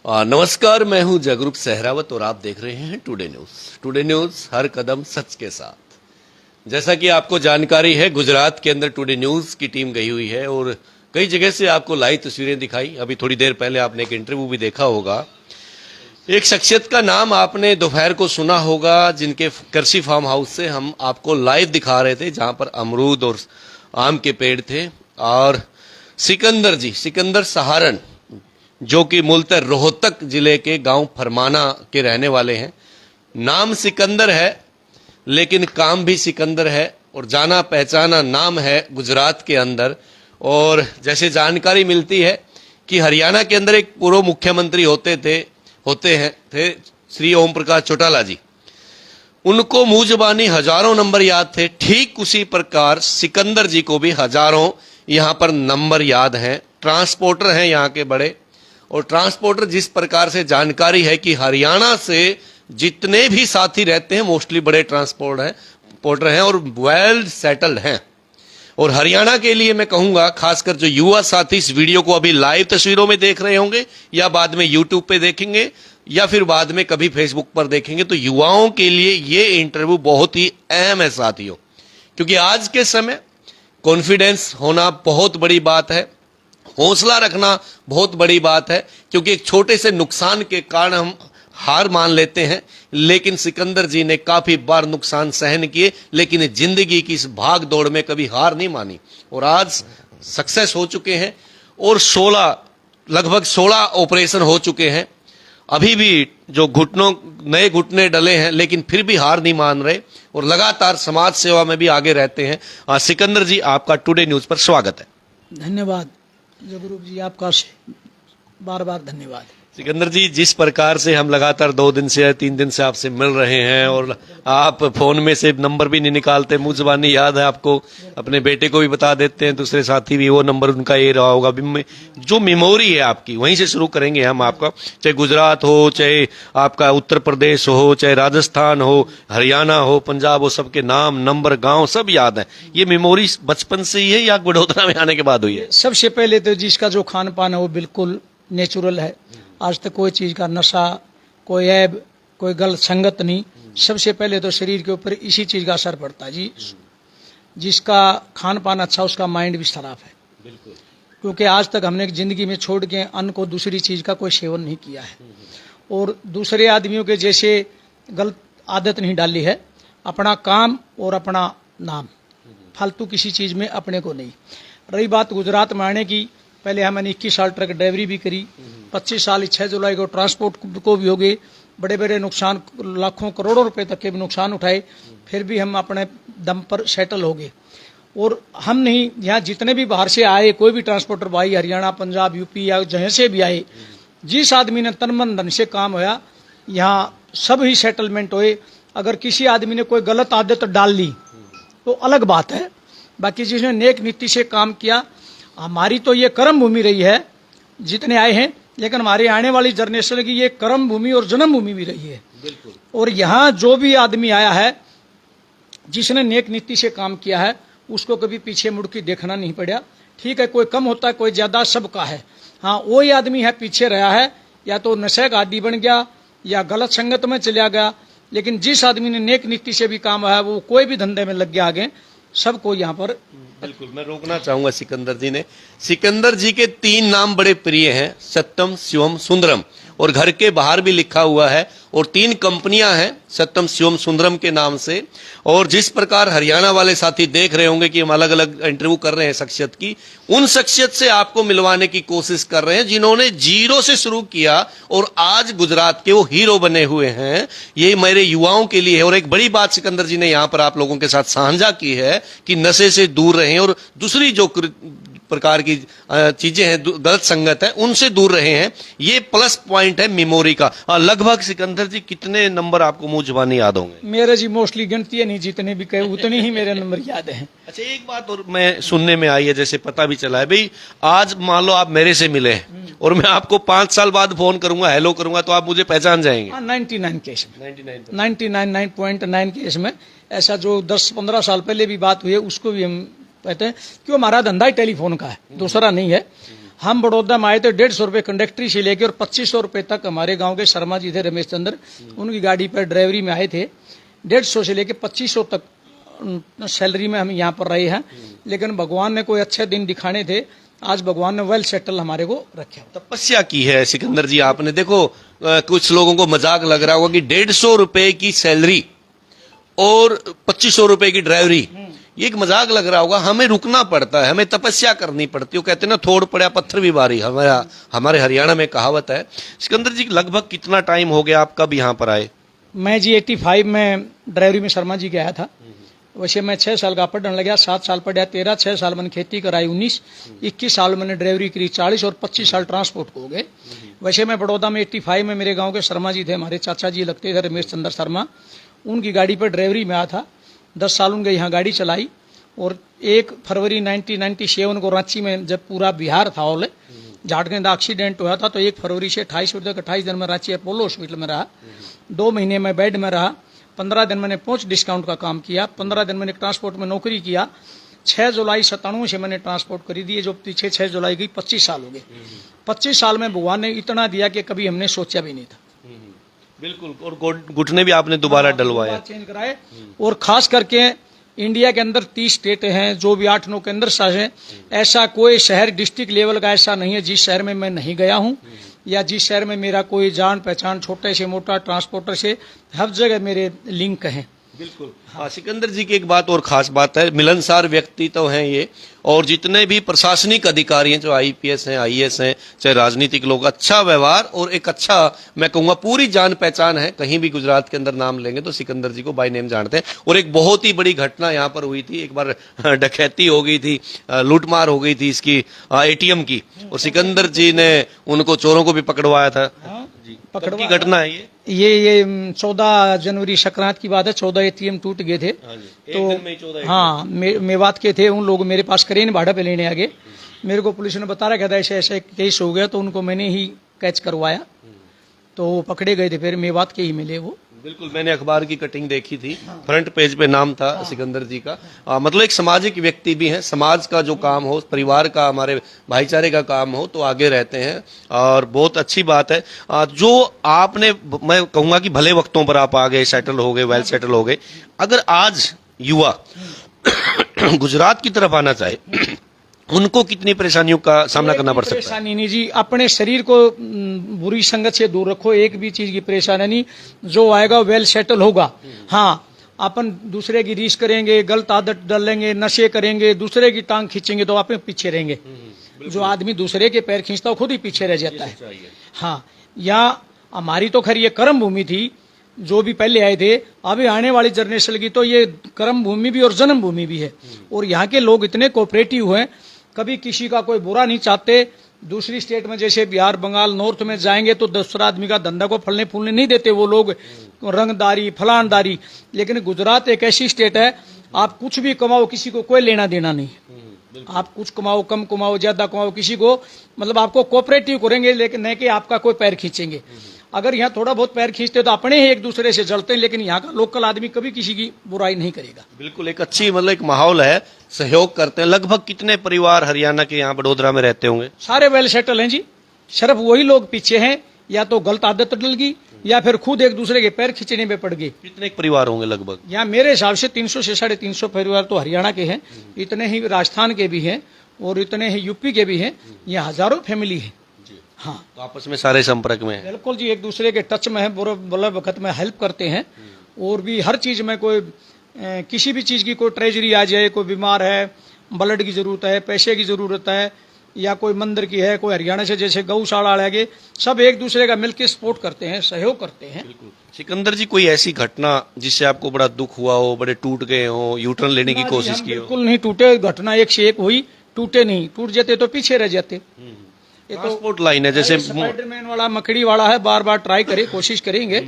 नमस्कार, मैं हूं जगरूप सहरावत और आप देख रहे हैं टुडे न्यूज। टुडे न्यूज हर कदम सच के साथ। जैसा कि आपको जानकारी है, गुजरात के अंदर टुडे न्यूज की टीम गई हुई है और कई जगह से आपको लाइव तस्वीरें दिखाई। अभी थोड़ी देर पहले आपने एक इंटरव्यू भी देखा होगा। एक शख्सियत का नाम आपने दोपहर को सुना होगा, जिनके कृषि फार्म हाउस से हम आपको लाइव दिखा रहे थे, जहां पर अमरूद और आम के पेड़ थे। और सिकंदर सहारण, जो कि मूलतः रोहतक जिले के गांव फरमाना के रहने वाले हैं। नाम सिकंदर है, लेकिन काम भी सिकंदर है और जाना पहचाना नाम है गुजरात के अंदर। और जैसे जानकारी मिलती है कि हरियाणा के अंदर एक पूर्व मुख्यमंत्री होते हैं श्री ओम प्रकाश चौटाला जी। उनको मुंह जुबानी हजारों नंबर याद थे। ठीक उसी प्रकार सिकंदर जी को भी हजारों यहां पर नंबर याद हैं। ट्रांसपोर्टर हैं यहाँ के बड़े, और ट्रांसपोर्टर जिस प्रकार से जानकारी है कि हरियाणा से जितने भी साथी रहते हैं मोस्टली बड़े ट्रांसपोर्टर हैं और वेल सेटल्ड हैं। और हरियाणा के लिए मैं कहूंगा, खासकर जो युवा साथी इस वीडियो को अभी लाइव तस्वीरों में देख रहे होंगे या बाद में यूट्यूब पे देखेंगे या फिर बाद में कभी फेसबुक पर देखेंगे, तो युवाओं के लिए ये इंटरव्यू बहुत ही अहम है साथियों। क्योंकि आज के समय कॉन्फिडेंस होना बहुत बड़ी बात है, हौसला रखना बहुत बड़ी बात है। क्योंकि एक छोटे से नुकसान के कारण हम हार मान लेते हैं, लेकिन सिकंदर जी ने काफी बार नुकसान सहन किए, लेकिन जिंदगी की इस भाग दौड़ में कभी हार नहीं मानी और आज सक्सेस हो चुके हैं। और लगभग 16 ऑपरेशन हो चुके हैं। अभी भी जो नए घुटने डले हैं, लेकिन फिर भी हार नहीं मान रहे और लगातार समाज सेवा में भी आगे रहते हैं। सिकंदर जी, आपका टुडे न्यूज पर स्वागत है। धन्यवाद जगरूप जी, आपका बार बार धन्यवाद। सिकंदर जी, जिस प्रकार से हम लगातार 2 दिन से 3 दिन से आपसे मिल रहे हैं और आप फोन में से नंबर भी नहीं निकालते, मुंह जुबानी याद है आपको, अपने बेटे को भी बता देते हैं, दूसरे साथी भी वो नंबर उनका ये रहा होगा। जो मेमोरी है आपकी, वहीं से शुरू करेंगे हम आपका। चाहे गुजरात हो, चाहे आपका उत्तर प्रदेश हो, चाहे राजस्थान हो, हरियाणा हो, पंजाब हो, सबके नाम, नंबर, गाँव सब याद है। ये मेमोरी बचपन से ही है या बड़ौदा में आने के बाद हुई है? सबसे पहले तो जिसका जो खान पान है वो बिल्कुल नेचुरल है। आज तक कोई चीज का नशा, कोई ऐब, कोई गलत संगत नहीं। सबसे पहले तो शरीर के ऊपर इसी चीज का असर पड़ता है जी। जिसका खान पान अच्छा, उसका माइंड भी खराब है। बिल्कुल। क्योंकि आज तक हमने जिंदगी में छोड़ के अन्न को, दूसरी चीज का कोई सेवन नहीं किया है और दूसरे आदमियों के जैसे गलत आदत नहीं डाली है। अपना काम और अपना नाम, फालतू किसी चीज में अपने को नहीं। रही बात गुजरात में आने की, पहले हमने 21 साल ट्रक ड्राइवरी भी करी, 25 साल 6 जुलाई को ट्रांसपोर्ट को भी हो गए। बड़े बड़े नुकसान, लाखों करोड़ों रुपए तक के भी नुकसान उठाए, फिर भी हम अपने दम पर सेटल हो गए। और हम नहीं, यहाँ जितने भी बाहर से आए, कोई भी ट्रांसपोर्टर भाई हरियाणा, पंजाब, यूपी या जहाँ से भी आए, जिस आदमी ने तन मन धन से काम होया, यहाँ सब ही सेटलमेंट हुए। अगर किसी आदमी ने कोई गलत आदत डाल ली तो अलग बात है, बाकी जिसने नेक नीति से काम किया, हमारी तो ये कर्म भूमि रही है जितने आए हैं, लेकिन हमारे आने वाली जनरेशन की ये कर्म भूमि और जन्म भूमि भी रही है। बिल्कुल। और यहाँ जो भी आदमी आया है, जिसने नेक नीति से काम किया है, उसको कभी पीछे मुड़ के देखना नहीं पड़ा। ठीक है, कोई कम होता है, कोई ज्यादा, सबका है। हाँ, वही आदमी है पीछे रहा है, या तो नशे का आदी बन गया या गलत संगत में चला गया। लेकिन जिस आदमी ने नेक नीति से भी काम है, वो कोई भी धंधे में लग गया आगे, सबको यहाँ पर। बिल्कुल, मैं रोकना चाहूंगा सिकंदर जी के 3 नाम बड़े प्रिय हैं, सत्यम, शिवम, सुंदरम, और घर के बाहर भी लिखा हुआ है। और 3 कंपनियां हैं सत्यम, शिवम, सुंदरम के नाम से। और जिस प्रकार हरियाणा वाले साथी देख रहे होंगे कि हम अलग अलग इंटरव्यू कर रहे हैं शख्सियत की, उन शख्सियत से आपको मिलवाने की कोशिश कर रहे हैं जिन्होंने जीरो से शुरू किया और आज गुजरात के वो हीरो बने हुए हैं। ये मेरे युवाओं के लिए है। और एक बड़ी बात सिकंदर जी ने यहां पर आप लोगों के साथ साझा की है कि नशे से दूर रहें और दूसरी जो प्रकार की चीजें हैं, गलत संगत है, उनसे दूर रहे हैं। ये प्लस पॉइंट है मेमोरी का। लगभग सिकंदर जी कितने नंबर आपको मुंह जुबानी याद होंगे? मेरे जी मोस्टली गिनती है नहीं, जितने भी कहे उतने ही मेरे नंबर याद हैं। अच्छा, एक बात और मैं सुनने में आई है, जैसे पता भी चला है भाई, आज मान लो आप मेरे से मिले और मैं आपको 5 साल बाद फोन करूंगा, हेलो करूंगा, तो आप मुझे पहचान जाएंगे? 99 केस में, 99.9 केस में ऐसा जो 10-15 साल पहले भी बात हुई है, उसको भी हम कहते हैं कि हमारा धंधा ही टेलीफोन का है, दूसरा नहीं है। हम बड़ौदा में आए थे 150 रुपये कंडक्टरी से लेके और 2500 रुपये तक हमारे गांव के शर्मा जी थे रमेश चंद्र, उनकी गाड़ी पर ड्राइवरी में आए थे। 150 से लेके 2500 तक सैलरी में हम यहाँ पर रहे हैं, लेकिन भगवान ने कोई अच्छे दिन दिखाने थे, आज भगवान ने वेल सेटल हमारे को रखे। तपस्या की है सिकंदर जी आपने। देखो कुछ लोगों को मजाक लग रहा होगा कि 150 रुपए की सैलरी और 2500 रुपए की ड्राइवरी, ये एक मजाक लग रहा होगा। हमें रुकना पड़ता है, हमें तपस्या करनी पड़ती है। वो कहते हैं ना, थोड़ पड़ा पत्थर भी भारी, हमारे हरियाणा में कहावत है। सिकंदर जी लगभग कितना टाइम हो गया आप कब यहाँ पर आए? मैं जी 85 में ड्राइवरी में शर्मा जी के आया था। वैसे मैं 6 साल का पढ़ने लगा, 7 साल पढ़ा 13, 6 साल मैंने खेती कराई 19, 21 साल मैंने ड्राइवरी करी 40 और 25 साल ट्रांसपोर्ट को हो गए। वैसे मैं बड़ौदा में 85 में मेरे गांव के शर्मा जी थे, हमारे चाचा जी लगते थे रमेश चंद्र शर्मा, उनकी गाड़ी पर ड्राइवरी में आया था। 10 साल उनके यहाँ गाड़ी चलाई और 1 फरवरी 1997 को रांची में जब पूरा बिहार था ऑल झारखंड का एक्सीडेंट हुआ था, तो 1 फरवरी से 28 दिन में रांची अपोलो हॉस्पिटल में रहा। 2 महीने में बेड में रहा। 15 दिन मैंने पहुंच डिस्काउंट का काम किया। 15 दिन मैंने ट्रांसपोर्ट में नौकरी किया। 6 जुलाई 97 से मैंने ट्रांसपोर्ट करी दी, जो पीछे 6 जुलाई गई 25 साल हो गए। 25 साल में भगवान ने इतना दिया कि कभी हमने सोचा भी नहीं था। बिल्कुल। और घुटने भी आपने दोबारा डलवाया, चेंज कराए। और खास करके इंडिया के अंदर 30 स्टेट हैं, जो भी 8-9 केंद्र शासित हैं, ऐसा कोई शहर डिस्ट्रिक्ट लेवल का ऐसा नहीं है जिस शहर में मैं नहीं गया हूं, या जिस शहर में मेरा कोई जान पहचान छोटे से मोटा ट्रांसपोर्टर से हर जगह मेरे लिंक हैं। बिल्कुल। हाँ, सिकंदर जी की एक बात और खास बात है, मिलनसार व्यक्ति तो हैं ये, और जितने भी प्रशासनिक अधिकारी हैं, जो आईपीएस हैं, आईएएस हैं, चाहे राजनीतिक लोग, अच्छा व्यवहार और एक अच्छा, मैं कहूंगा पूरी जान पहचान है। कहीं भी गुजरात के अंदर नाम लेंगे तो सिकंदर जी को बाय नेम जानते हैं। और एक बहुत ही बड़ी घटना यहाँ पर हुई थी, एक बार डकैती हो गई थी, लूटमार हो गई थी इसकी एटीएम की, और सिकंदर जी ने उनको चोरों को भी पकड़वाया था। कब की घटना है ये 14 जनवरी संक्रांत की बात है। 14 एटीएम टूट गए थे, तो हाँ मेवात के थे, उन लोग मेरे पास करेन भाड़ा पे लेने आ गए। मेरे को पुलिस ने बता रखा था ऐसे ऐसे केस हो गया, तो उनको मैंने ही कैच करवाया, तो वो पकड़े गए थे, फिर मेवात के ही मिले वो। बिल्कुल, मैंने अखबार की कटिंग देखी थी, फ्रंट पेज पे नाम था सिकंदर जी का। मतलब एक सामाजिक व्यक्ति भी हैं, समाज का जो काम हो, परिवार का, हमारे भाईचारे का काम हो तो आगे रहते हैं, और बहुत अच्छी बात है। जो आपने, मैं कहूंगा कि भले वक्तों पर आप आ गए, सेटल हो गए, वेल सेटल हो गए। अगर आज युवा गुजरात की तरफ आना चाहे, उनको कितनी परेशानियों का सामना करना पड़ सकता है? परेशानी नहीं जी, अपने शरीर को बुरी संगत से दूर रखो, एक भी चीज की परेशानी नहीं, जो आएगा वेल सेटल होगा। हाँ, अपन दूसरे की रीस करेंगे, गलत आदत डालेंगे, नशे करेंगे, दूसरे की टांग खींचेंगे तो आप पीछे रहेंगे। जो आदमी दूसरे के पैर खींचता है खुद ही पीछे रह जाता है। हाँ, यहाँ हमारी तो खैर ये कर्म भूमि थी, जो भी पहले आए थे, अभी आने वाली जनरेशन की तो ये कर्म भूमि भी और जन्म भूमि भी है। और यहाँ के लोग इतने कोऑपरेटिव हैं, कभी किसी का कोई बुरा नहीं चाहते। दूसरी स्टेट में जैसे बिहार, बंगाल, नॉर्थ में जाएंगे तो दूसरा आदमी का धंधा को फलने फूलने नहीं देते वो लोग, रंगदारी फलानदारी। लेकिन गुजरात एक ऐसी स्टेट है, आप कुछ भी कमाओ, किसी को कोई लेना देना नहीं। आप कुछ कमाओ, कम कमाओ, ज्यादा कमाओ, किसी को मतलब आपको कोऑपरेटिव करेंगे, लेकिन नहीं कि आपका कोई पैर खींचेंगे। अगर यहाँ थोड़ा बहुत पैर खींचते तो अपने ही एक दूसरे से जलते हैं, लेकिन यहाँ का लोकल आदमी कभी किसी की बुराई नहीं करेगा। बिल्कुल, एक अच्छी मतलब एक माहौल है, सहयोग करते हैं। लगभग कितने परिवार हरियाणा के यहाँ बड़ोदरा में रहते होंगे? सारे वेल सेटल हैं जी, सिर्फ वही लोग पीछे हैं, या तो गलत आदत डल गई या फिर खुद एक दूसरे के पैर खींचने में पड़ गए। कितने परिवार होंगे लगभग? यहाँ मेरे हिसाब से 300 से 350 परिवार तो हरियाणा के हैं, इतने ही राजस्थान के भी हैं और इतने ही यूपी के भी हैं। यहाँ हजारों फैमिली है। हाँ, तो आपस में सारे संपर्क में है? बिल्कुल जी, एक दूसरे के टच में है, बुरे वक्त में हेल्प करते हैं। और भी हर चीज में कोई किसी भी चीज की कोई ट्रेजरी आ जाए, कोई बीमार है, ब्लड की जरूरत है, पैसे की जरूरत है, या कोई मंदिर की है, कोई हरियाणा से जैसे गौशाला लगे, सब एक दूसरे का मिलकर सपोर्ट करते हैं, सहयोग करते हैं। सिकंदर जी, कोई ऐसी घटना जिससे आपको बड़ा दुख हुआ हो, बड़े टूट गए हो, यूटर्न लेने की कोशिश की हो? बिल्कुल नहीं टूटे, घटना एक से एक हुई, टूटे नहीं। टूट जाते तो पीछे रह जाते। ये ट्रांसपोर्ट लाइन है, जैसे स्पाइडरमैन वाला, मकड़ी वाला है, बार बार ट्राई करे, कोशिश करेंगे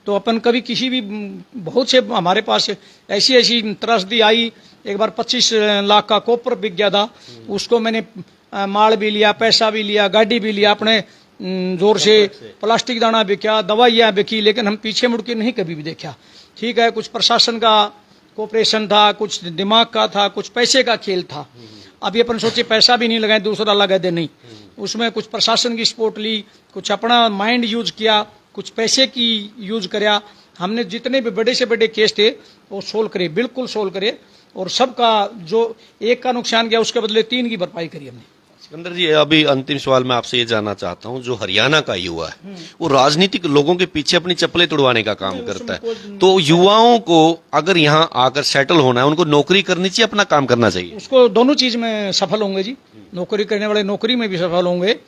तो अपन कभी किसी भी, बहुत से हमारे पास ऐसी ऐसी त्रस्ती आई। एक बार 25 लाख का कॉपर बिक गया था, उसको मैंने माल भी लिया, पैसा भी लिया, गाड़ी भी लिया, अपने जोर से प्लास्टिक दाना बिका, दवाइयाँ बिकी, लेकिन हम पीछे मुड़ के नहीं कभी भी देखा। ठीक है, कुछ प्रशासन का कोऑपरेशन था, कुछ दिमाग का था, कुछ पैसे का खेल था। अभी अपन सोचे पैसा भी नहीं लगाए, दूसरा लगा दे, नहीं। उसमें कुछ प्रशासन की सपोर्ट ली, कुछ अपना माइंड यूज किया, कुछ पैसे की यूज कराया। हमने जितने भी बड़े से बड़े केस थे वो सोल्व करे, बिल्कुल सोल्व करे, और सबका जो एक का नुकसान गया उसके बदले 3 की भरपाई करी हमने। सिकंदर जी, अभी अंतिम सवाल मैं आपसे ये जानना चाहता हूँ, जो हरियाणा का युवा है वो राजनीतिक लोगों के पीछे अपनी चप्पलें तुड़वाने का काम करता है, तो युवाओं को अगर यहाँ आकर सेटल होना है, उनको नौकरी करनी चाहिए, अपना काम करना चाहिए? उसको दोनों चीज में सफल होंगे जी। नौकरी करने वाले नौकरी में भी सफल होंगे।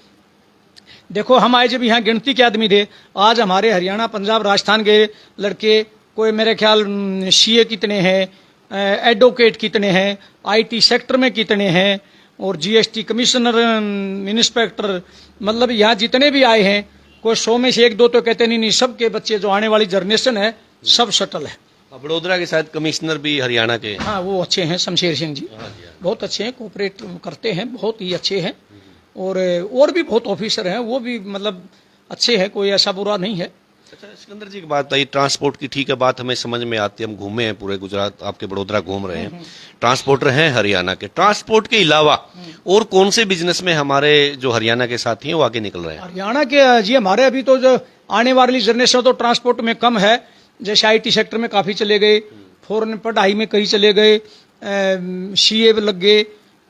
देखो, हम आए जब यहाँ गिनती के आदमी थे, आज हमारे हरियाणा, पंजाब, राजस्थान के लड़के, कोई मेरे ख्याल सीए कितने हैं, एडवोकेट कितने हैं, आईटी सेक्टर में कितने हैं, और जीएसटी कमिश्नर, इंस्पेक्टर, मतलब यहाँ जितने भी आए हैं, कोई 100 में से 1-2 तो कहते नहीं, सबके बच्चे जो आने वाली जनरेशन है सब सटल है। बड़ोदरा के शायद कमिश्नर भी हरियाणा के? हाँ, वो अच्छे हैं, शमशेर सिंह जी, बहुत अच्छे हैं, कोऑपरेट करते हैं, बहुत ही अच्छे हैं। और भी बहुत ऑफिसर हैं, वो भी मतलब अच्छे हैं, कोई ऐसा बुरा नहीं है। अच्छा सिकंदर जी, एक बात बताइए, ट्रांसपोर्ट की ठीक है बात हमें समझ में आती है, हम घूमे हैं पूरे गुजरात, आपके बड़ोदरा घूम रहे हैं, ट्रांसपोर्टर हैं हरियाणा के। ट्रांसपोर्ट के अलावा और कौन से बिजनेस में हमारे जो हरियाणा के साथी हैं वो आगे निकल रहे हैं? हरियाणा के जी, हमारे अभी तो जो आने वाली जनरेशन तो ट्रांसपोर्ट में कम है, जैसे आईटी सेक्टर में काफी चले गए, फॉरेन पढ़ाई में कई चले गए, सीए लग गए,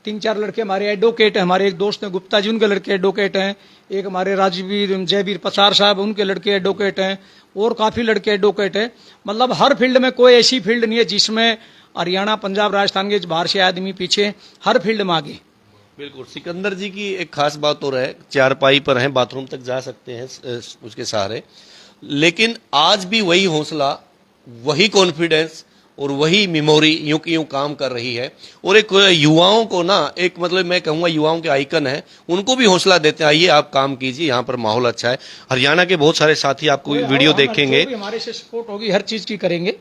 3-4 लड़के हमारे एडवोकेट हैं। हमारे एक दोस्त हैं गुप्ता जी, उनके लड़के एडवोकेट हैं। एक हमारे राजवीर जयवीर पसार साहब, उनके लड़के एडवोकेट हैं, और काफी लड़के एडवोकेट हैं। मतलब हर फील्ड में, कोई ऐसी फील्ड नहीं है जिसमें हरियाणा, पंजाब, राजस्थान के बाहर से आदमी पीछे, हर फील्ड में आगे। बिल्कुल। सिकंदर जी की एक खास बात और है, चारपाई पर हैं, बाथरूम तक जा सकते हैं उसके सहारे, लेकिन आज भी वही हौसला, वही कॉन्फिडेंस और वही मेमोरी यूं की यूं काम कर रही है। और एक युवाओं को ना, एक मतलब मैं कहूंगा युवाओं के आइकन है, उनको भी हौसला देते हैं, आइए आप काम कीजिए, यहाँ पर माहौल अच्छा है। हरियाणा के बहुत सारे साथी आपको वीडियो देखेंगे, हमारे से सपोर्ट होगी, हर चीज की करेंगे,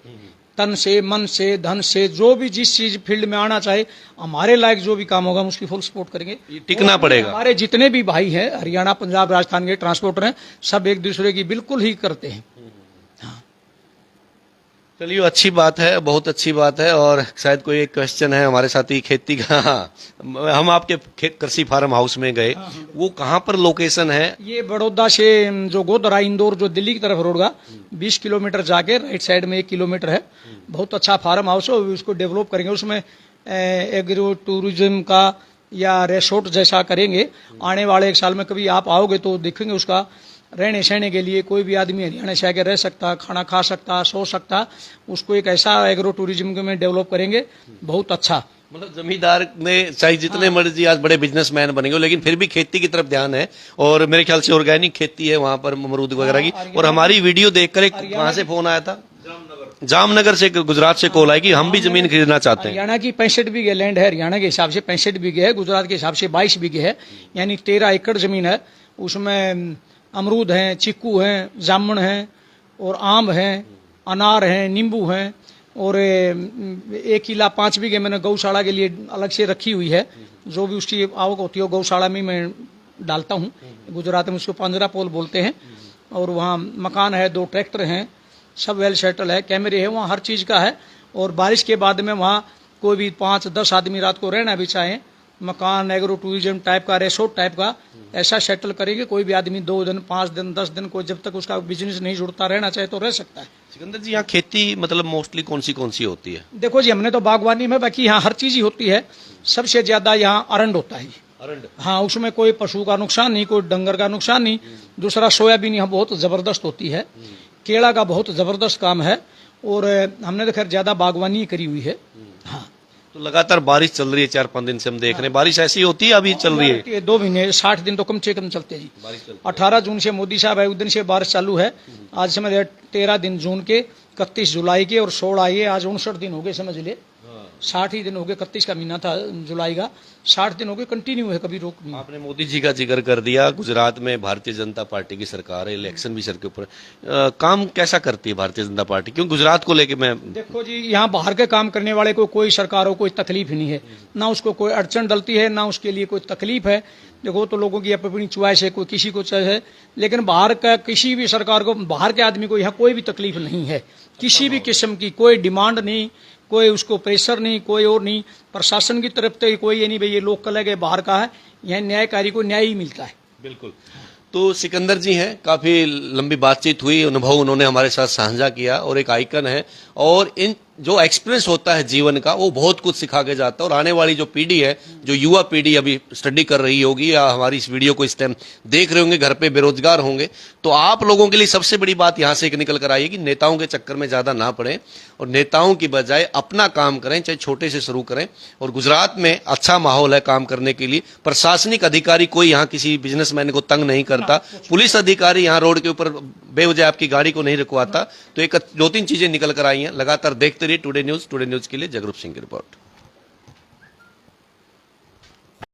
तन से, मन से, धन से, जो भी जिस चीज फील्ड में आना चाहे, हमारे लायक जो भी काम होगा हम उसकी फुल सपोर्ट करेंगे। टिकना पड़ेगा। हमारे जितने भी भाई हैं हरियाणा, पंजाब, राजस्थान के ट्रांसपोर्टर हैं, सब एक दूसरे की बिल्कुल ही करते हैं। चलिए, अच्छी बात है, बहुत अच्छी बात है। और शायद कोई एक क्वेश्चन है हमारे साथी खेती का। हम आपके कृषि फार्म हाउस में गए, वो कहाँ पर लोकेशन है? ये बड़ौदा से जो गोधरा इंदौर जो दिल्ली की तरफ रोड का 20 किलोमीटर जाके राइट साइड में 1 किलोमीटर है। बहुत अच्छा फार्म हाउस है, उसको डेवलप करेंगे, उसमें एग्रो टूरिज्म का या रिसोर्ट जैसा करेंगे। आने वाले 1 साल में कभी आप आओगे तो देखेंगे, उसका रहने सहने के लिए कोई भी आदमी हरियाणा से आके रह सकता, खाना खा सकता, सो सकता, उसको एक ऐसा एग्रो टूरिज्म में डेवलप करेंगे, बहुत अच्छा। मतलब जमींदार ने चाहे जितने मर्जी आज बड़े बिजनेसमैन बनेंगे, लेकिन फिर भी खेती की तरफ ध्यान है, और मेरे ख्याल से ऑर्गेनिक खेती है वहां पर, अमरूद वगैरह की। और हमारी वीडियो देखकर एक कहां से फोन आया था? जामनगर से, गुजरात से कॉल आई कि हम भी जमीन खरीदना चाहते हैं। हरियाणा की 65 बीघे लैंड है, हरियाणा के हिसाब से 65 बीघे है, गुजरात के हिसाब से 22 बीघे है, यानी 13 एकड़ जमीन है। उसमें अमरूद हैं, चीकू हैं, जामुन हैं, और आम हैं, अनार हैं, नींबू हैं, और 1 किला 5 बीघे मैंने गौशाला के लिए अलग से रखी हुई है। जो भी उसकी आवक होती है गौशाला में मैं डालता हूँ। गुजरात में उसको पंजरा पोल बोलते हैं। और वहाँ मकान है, 2 ट्रैक्टर हैं, सब वेल सेटल है, कैमरे है, वहाँ हर चीज़ का है। और बारिश के बाद में वहाँ कोई भी 5-10 आदमी रात को रहना भी चाहें, मकान एग्रो टूरिज्म टाइप का, रिसोर्ट टाइप का ऐसा सेटल करेंगे। कोई भी आदमी 2 दिन, 5 दिन, 10 दिन को, जब तक उसका बिजनेस नहीं जुड़ता, रहना चाहे तो रह सकता है। सिकंदर जी, यहाँ खेती मतलब मोस्टली कौन सी होती है? देखो जी, हमने तो बागवानी में, बाकी यहाँ हर चीज ही होती है। सबसे ज्यादा यहाँ अरंड होता है। अरंड? हाँ, उसमें कोई पशु का नुकसान नहीं, कोई डंगर का नुकसान नहीं। दूसरा, सोयाबीन यहाँ बहुत जबरदस्त होती है, केला का बहुत जबरदस्त काम है। और हमने तो खैर ज्यादा बागवानी करी हुई है। हाँ, तो लगातार बारिश चल रही है, 4-5 दिन से हम देख रहे हैं। बारिश ऐसी होती है, अभी चल रही है 2 महीने, 60 दिन तो कम से कम चलते हैं जी। 18 जून से मोदी साहब आए, उस दिन से बारिश चालू है। आज समझ 13 दिन जून के, 31 जुलाई के, और 16 ये, आज 59 दिन हो गए, समझ ले 60 ही दिन हो गए। 31 का महीना था जुलाई का, 60 दिन हो गए कंटिन्यू है, कभी रोक नहीं। आपने मोदी जी का जिक्र कर दिया। गुजरात में भारतीय जनता पार्टी की सरकार है, इलेक्शन भी सर के ऊपर। काम कैसा करती है भारतीय जनता पार्टी? क्यों गुजरात को लेके मैं देखो जी, यहाँ बाहर के काम करने वाले को कोई सरकार हो कोई तकलीफ नहीं है, ना उसको कोई अड़चन डलती है, ना उसके लिए कोई तकलीफ है। देखो, तो लोगों की अपनी चॉइस है, कोई किसी को चॉइस है, लेकिन बाहर का किसी भी सरकार को, बाहर के आदमी को यहाँ कोई भी तकलीफ नहीं है, किसी भी किस्म की कोई डिमांड नहीं, कोई उसको प्रेशर नहीं, कोई और नहीं। प्रशासन की तरफ से कोई ये नहीं भाई ये लोकल है कि बाहर का है, यहाँ न्यायकारी को न्याय ही मिलता है। बिल्कुल। तो सिकंदर जी हैं, काफी लंबी बातचीत हुई, अनुभव उन्होंने हमारे साथ साझा किया और एक आइकन है और इन जो एक्सपीरियंस होता है जीवन का वो बहुत कुछ सिखा के जाता है। और आने वाली जो पीढ़ी है, जो युवा पीढ़ी अभी स्टडी कर रही होगी या हमारी इस वीडियो को इस टाइम देख रहे होंगे, घर पे बेरोजगार होंगे, तो आप लोगों के लिए सबसे बड़ी बात यहां से एक निकल कर आई है कि नेताओं के चक्कर में ज्यादा ना पड़े और नेताओं की बजाय अपना काम करें, चाहे छोटे से शुरू करें। और गुजरात में अच्छा माहौल है काम करने के लिए। प्रशासनिक अधिकारी कोई यहाँ किसी बिजनेसमैन को तंग नहीं करता, पुलिस अधिकारी यहाँ रोड के ऊपर बेवजह आपकी गाड़ी को नहीं रुकवाता। तो एक 2-3 चीजें निकल कर आई हैं। लगातार देखते रहिए टुडे न्यूज के लिए जगरूप सिंह की रिपोर्ट।